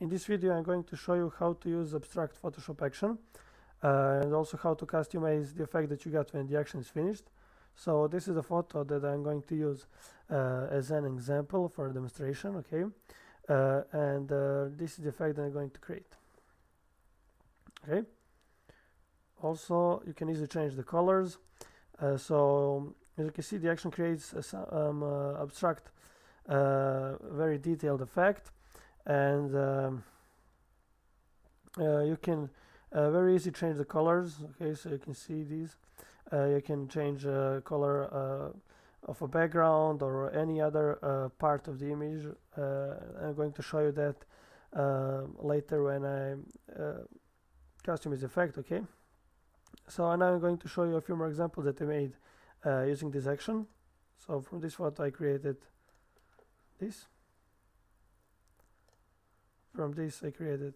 In this video I'm going to show you how to use abstract Photoshop action and also how to customize the effect that you got when the action is finished. So this is a photo that I'm going to use as an example for a demonstration, okay? This is the effect that I'm going to create. Okay. Also, you can easily change the colors. So as you can see, the action creates some abstract, very detailed effect, and you can very easily change the colors. Okay, so you can see these. You can change color of a background or any other part of the image. I'm going to show you that later when I customize the effect. Okay. So now I'm going to show you a few more examples that I made using this action. So from this photo I created this. From this I created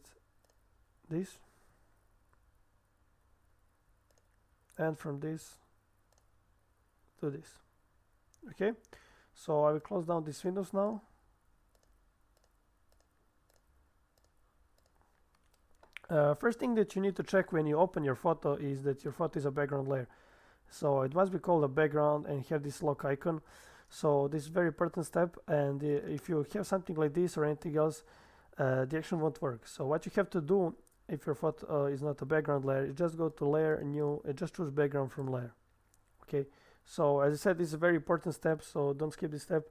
this. And from this to this. Okay, so I will close down these windows now. First thing that you need to check when you open your photo is that your photo is a background layer. So it must be called a background and have this lock icon. So this is a very important step, and if you have something like this or anything else, the action won't work. So what you have to do if your photo is not a background layer, you just go to layer, new, and just choose background from layer. Okay, so as I said, this is a very important step, so don't skip this step,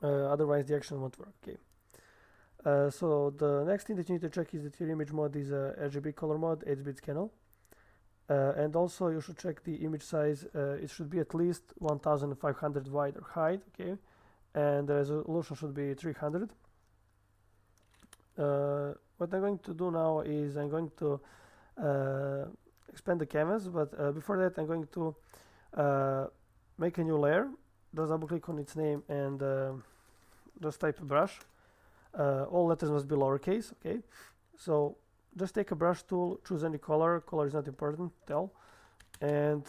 otherwise the action won't work. Okay. So the next thing that you need to check is that your image mode is RGB color mode, 8-bit channel, and also you should check the image size. It should be at least 1500 wide or height, okay, and the resolution should be 300. What I'm going to do now is I'm going to expand the canvas, but before that I'm going to make a new layer. Just double click on its name and just type brush. All letters must be lowercase. Okay, so just take a brush tool, choose any color. Color is not important, and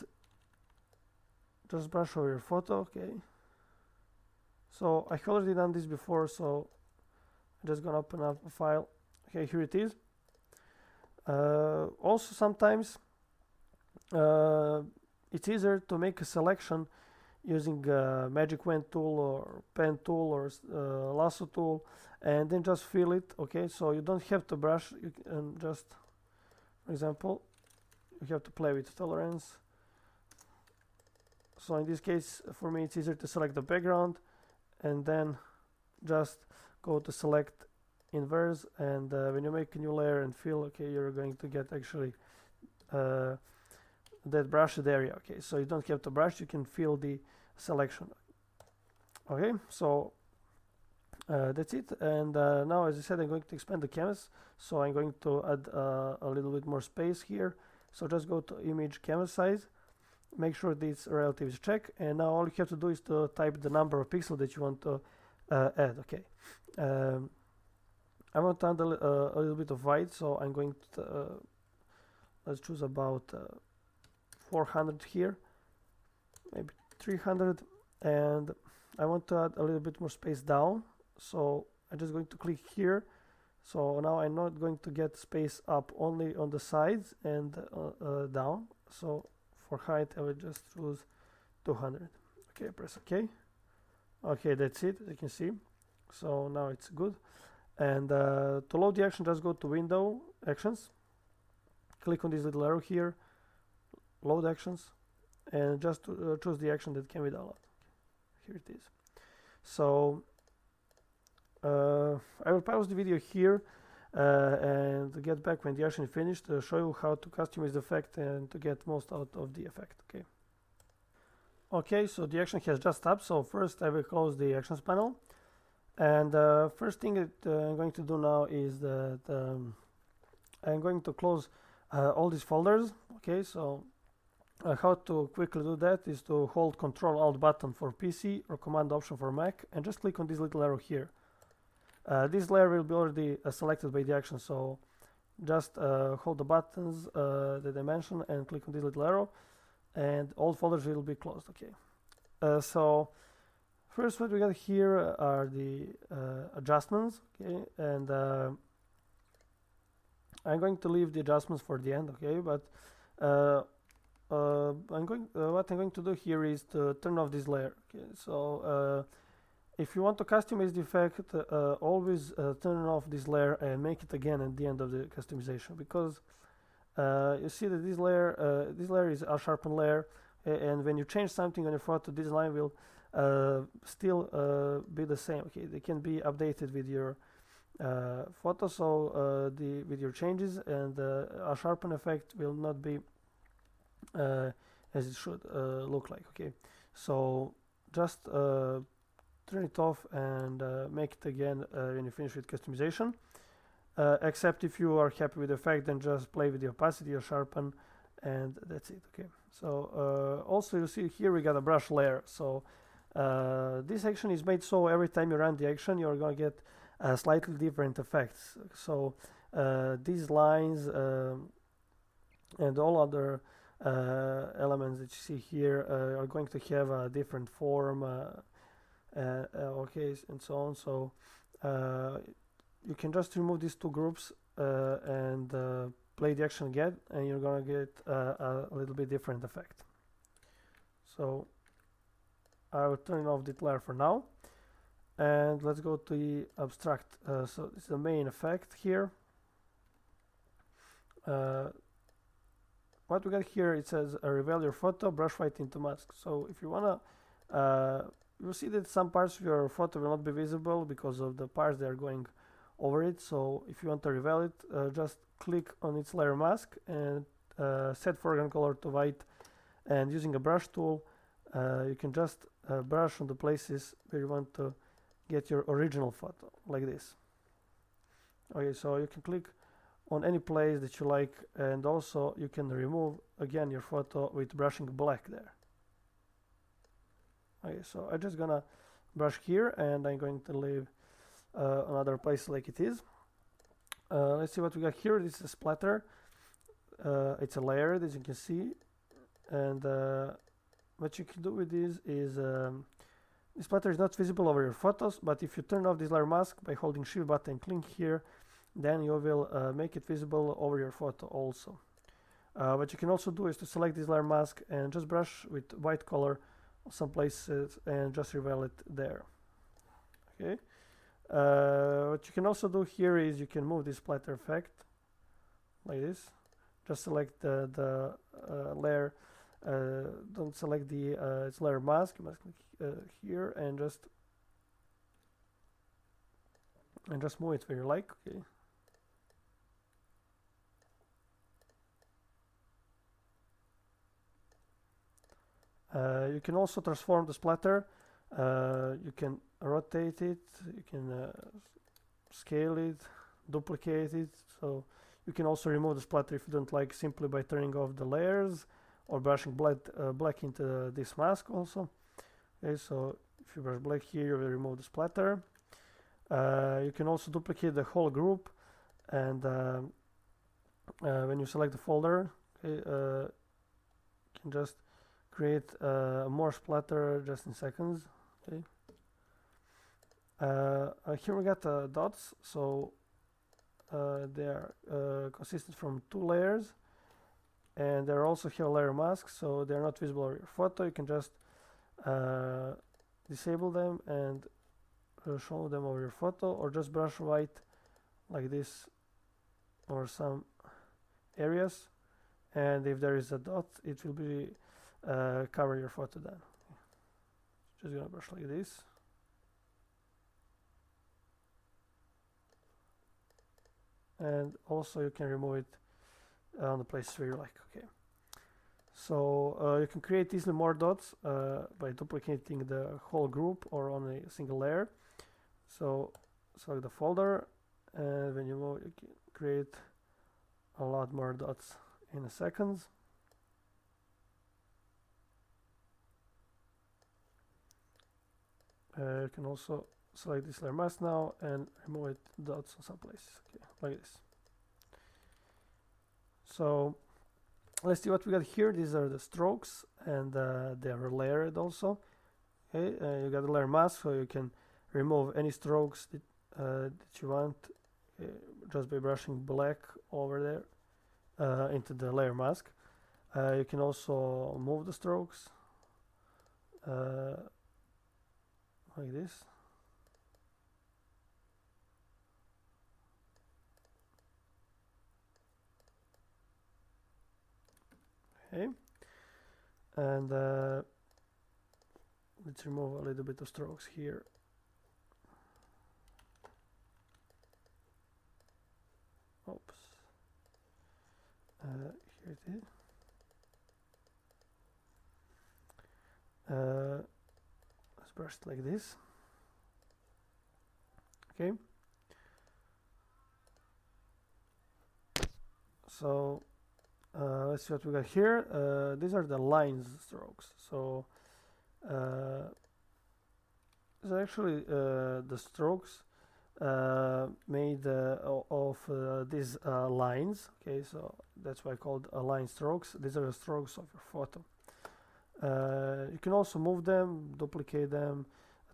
just brush over your photo. Okay, so I already done this before, so I'm just gonna open up a file. Okay, here it is. Also sometimes it's easier to make a selection using magic wand tool or pen tool or lasso tool, and then just fill it. Okay, so you don't have to brush. You can just, for example, you have to play with tolerance. So in this case, for me, it's easier to select the background and then just go to select inverse, and when you make a new layer and fill, okay, you're going to get actually that brushed area. Okay, so you don't have to brush, you can fill the selection. Okay, so that's it. And now, as I said, I'm going to expand the canvas, so I'm going to add a little bit more space here. So just go to image canvas size, make sure this relative is checked, and now all you have to do is to type the number of pixels that you want to add. Okay, I want to add a little bit of white, so I'm going to let's choose about 400 here, maybe 300, and I want to add a little bit more space down, so I'm just going to click here. So now I'm not going to get space up, only on the sides and down. So for height I will just choose 200. Okay, press OK. Okay, that's it, as you can see. So now it's good. And to load the action, just go to Window, Actions, click on this little arrow here, Load Actions, and just choose the action that can be downloaded. Here it is. So I will pause the video here and get back when the action is finished to show you how to customize the effect and to get most out of the effect. Okay. Okay, so the action has just stopped. So first I will close the Actions panel. And first thing that I'm going to do now is that I'm going to close all these folders. Okay, so how to quickly do that is to hold Ctrl Alt button for PC or Command Option for Mac, and just click on this little arrow here. This layer will be already selected by the action, so just hold the buttons that I mentioned and click on this little arrow, and all folders will be closed. Okay, so First, what we got here are the adjustments, okay, and I'm going to leave the adjustments for the end, okay, but what I'm going to do here is to turn off this layer, okay. So if you want to customize the effect, always turn off this layer and make it again at the end of the customization, because you see that this layer is a sharpened layer, and when you change something on your photo, this line will still be the same, okay. They can be updated with your photo, so with your changes, and a sharpen effect will not be as it should look like, okay. So just turn it off and make it again when you finish with customization. Except if you are happy with the effect, then just play with the opacity or sharpen, and that's it, okay. So also you see here we got a brush layer. So this action is made so every time you run the action, you're going to get slightly different effects. So these lines and all other elements that you see here are going to have a different form, okay, and so on. So you can just remove these two groups and play the action again, and you're gonna get a little bit different effect. So I will turn off the layer for now, and let's go to the abstract. So it's the main effect here. What we got here, it says reveal your photo, brush white into mask. So if you wanna you'll see that some parts of your photo will not be visible because of the parts that are going over it. So if you want to reveal it, just click on its layer mask and set foreground color to white, and using a brush tool you can just brush on the places where you want to get your original photo, like this. Okay, so you can click on any place that you like, and also you can remove again your photo with brushing black there. Okay, so I'm just gonna brush here, and I'm going to leave another place like it is. Let's see what we got here. This is a splatter. It's a layer, as you can see, and what you can do with this is the splatter is not visible over your photos, but if you turn off this layer mask by holding shift button and click here, then you will make it visible over your photo also. What you can also do is to select this layer mask and just brush with white color some places and just reveal it there. Okay. What you can also do here is you can move this splatter effect like this. Just select the layer. Don't select the its layer mask. You must click here and just move it where you like. Okay. You can also transform the splatter. You can rotate it, you can scale it, duplicate it. So you can also remove the splatter if you don't like, simply by turning off the layers or brushing black into this mask also. Okay, so if you brush black here, you will remove the splatter. You can also duplicate the whole group, and when you select the folder, okay, you can just create more splatter just in seconds. Okay. Here we got dots, so they are consistent from 2 layers, and they're also have layer masks, so they're not visible on your photo. You can just disable them and show them over your photo, or just brush white like this over some areas, and if there is a dot, it will be cover your photo then. Just gonna brush like this. And also you can remove it on the places where you like. Okay. So you can create easily more dots by duplicating the whole group or on a single layer. So select the folder, and when you move, you can create a lot more dots in a second. You can also select this layer mask now and remove it dots on some places. Okay, like this. So let's see what we got here. These are the strokes, and they are layered also. Okay, you got the layer mask, so you can remove any strokes that you want just by brushing black over there into the layer mask. You can also move the strokes like this. Okay, and let's remove a little bit of strokes here. Oops. Here it is. Let's brush it like this. Okay. So let's see what we got here. These are the lines strokes. So these are actually the strokes made of these lines. Okay, so that's why I called line strokes. These are the strokes of your photo. You can also move them, duplicate them,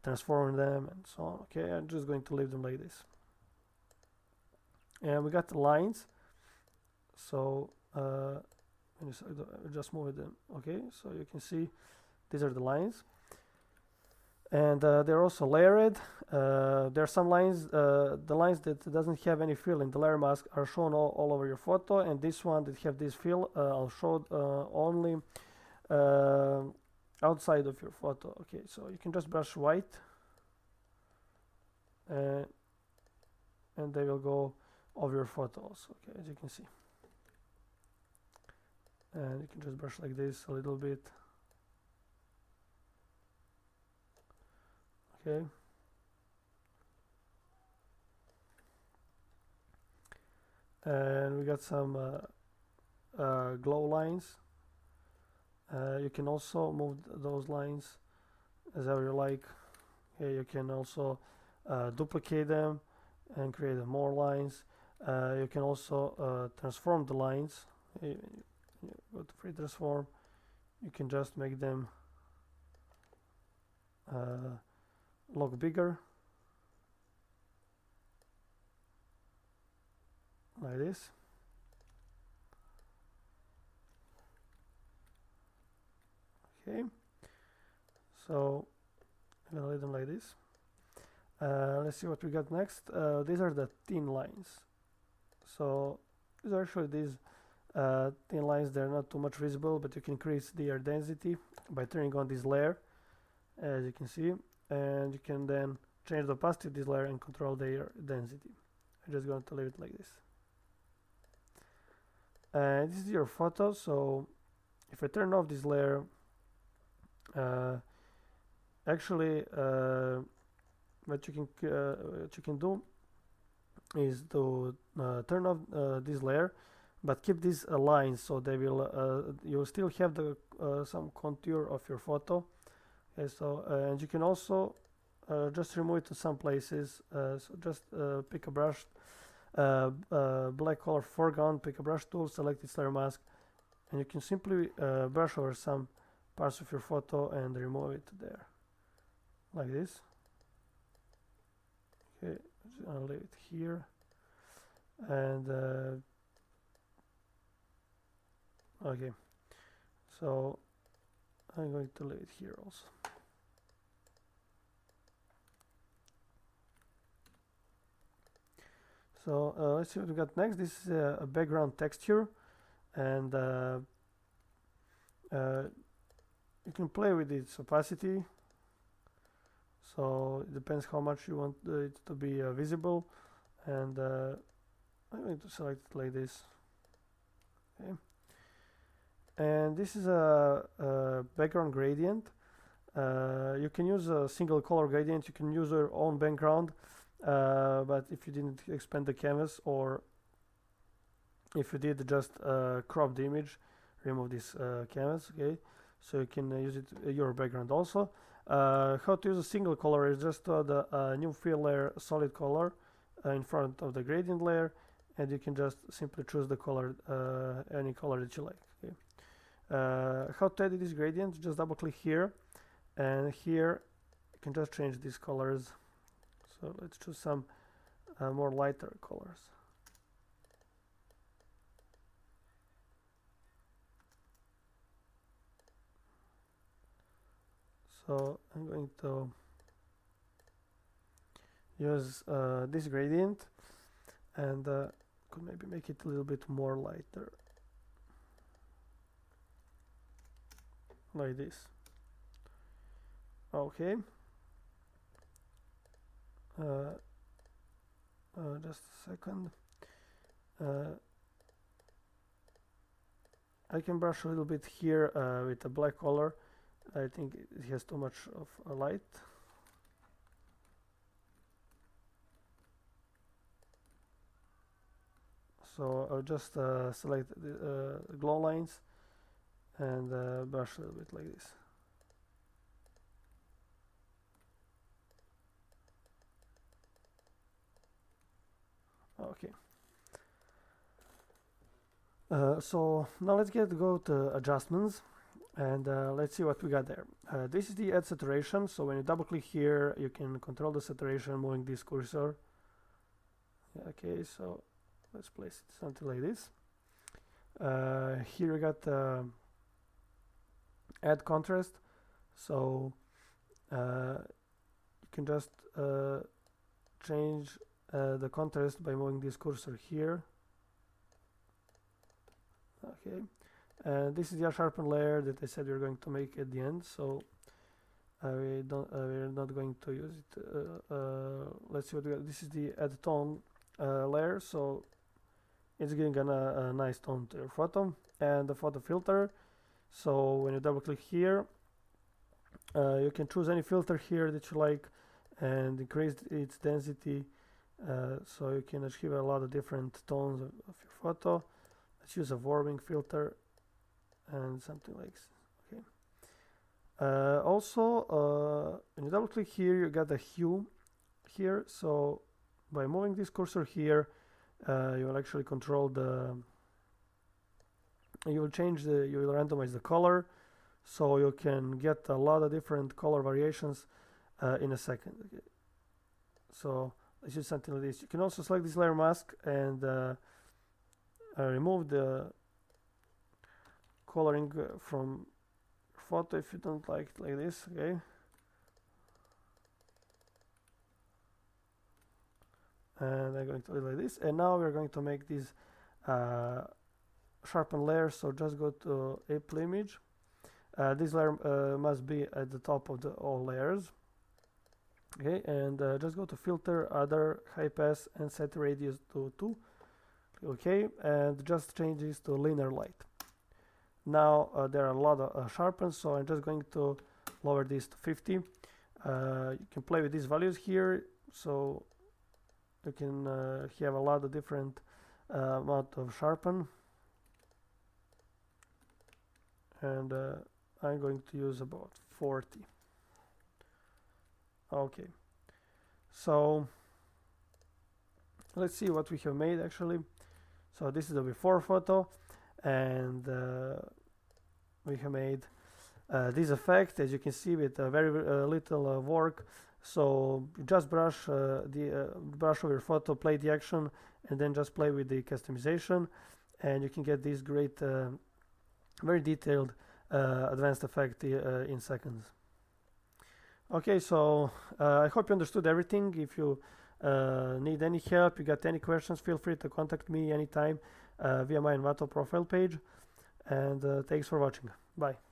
transform them, and so on. Okay, I'm just going to leave them like this. And we got the lines. So just move them. Okay, so you can see these are the lines, and they're also layered. There are some lines, the lines that doesn't have any fill in the layer mask are shown all over your photo, and this one that have this fill I'll show only outside of your photo. Okay, so you can just brush white and they will go over your photo also. Okay, as you can see, and you can just brush like this a little bit. Okay, and we got some glow lines. You can also move those lines as ever you like. Okay, you can also duplicate them and create more lines. You can also transform the lines. You go to free transform. You can just make them look bigger like this. Okay, so I'm gonna leave them like this. Let's see what we got next. These are the thin lines. So these are actually these thin lines. They're not too much visible, but you can increase their density by turning on this layer, as you can see, and you can then change the opacity of this layer and control their density. I'm just going to leave it like this. And this is your photo. So if I turn off this layer, actually what you can do is to turn off this layer, but keep these lines, so they will you still have the some contour of your photo. Okay, so and you can also just remove it to some places. So just pick a brush, black color foreground, pick a brush tool, select its layer mask, and you can simply brush over some parts of your photo and remove it there like this. Okay, I'll leave it here, and okay, so I'm going to leave it here also. So let's see what we got next. This is a background texture, and you can play with its opacity. So it depends how much you want it to be visible, and I'm going to select it like this. Okay, and this is a background gradient. You can use a single color gradient. You can use your own background, but if you didn't expand the canvas, or if you did just crop the image, remove this canvas. Okay, so you can use it your background also. How to use a single color is just the new fill layer solid color in front of the gradient layer, and you can just simply choose the color, any color that you like. Okay. How to edit this gradient? Just double click here, and here can just change these colors. So let's choose some more lighter colors. So I'm going to use this gradient, and could maybe make it a little bit more lighter, like this. Okay. Just a second. I can brush a little bit here with a black color. I think it has too much of a light. So I'll just select the glow lines and brush a little bit like this. Okay. So now let's go to adjustments, and let's see what we got there. This is the add saturation. So when you double click here, you can control the saturation moving this cursor. Okay, so let's place it something like this. Here we got add contrast. So you can just change the contrast by moving this cursor here. Okay, and this is the sharpen layer that I said we're going to make at the end. So we're not going to use it. Let's see what we got. This is the add tone layer. So it's giving a nice tone to your photo, and the photo filter. So when you double click here, you can choose any filter here that you like and increase its density, so you can achieve a lot of different tones of your photo. Let's use a warming filter and something like this. Okay. Also, when you double click here, you got the hue here. So by moving this cursor here, you will actually control the. You will randomize the color, so you can get a lot of different color variations in a second. Okay. So let's use something like this. You can also select this layer mask and remove the coloring from photo if you don't like it like this. Okay. And I'm going to do it like this. And now we're going to make this sharpen layer. So just go to Apple image. This layer must be at the top of all layers. Okay, and just go to filter, other, high pass, and set radius to 2. Okay, and just change this to linear light. Now there are a lot of sharpens, so I'm just going to lower this to 50. You can play with these values here, so you can have a lot of different amount of sharpen. And I'm going to use about 40. Okay, so let's see what we have made actually. So this is the before photo, and we have made this effect, as you can see, with very little work. So you just brush brush over your photo, play the action, and then just play with the customization, and you can get this great, very detailed, advanced effect in seconds. Okay, so I hope you understood everything. If you need any help, you got any questions, feel free to contact me anytime via my Envato profile page. And thanks for watching. Bye.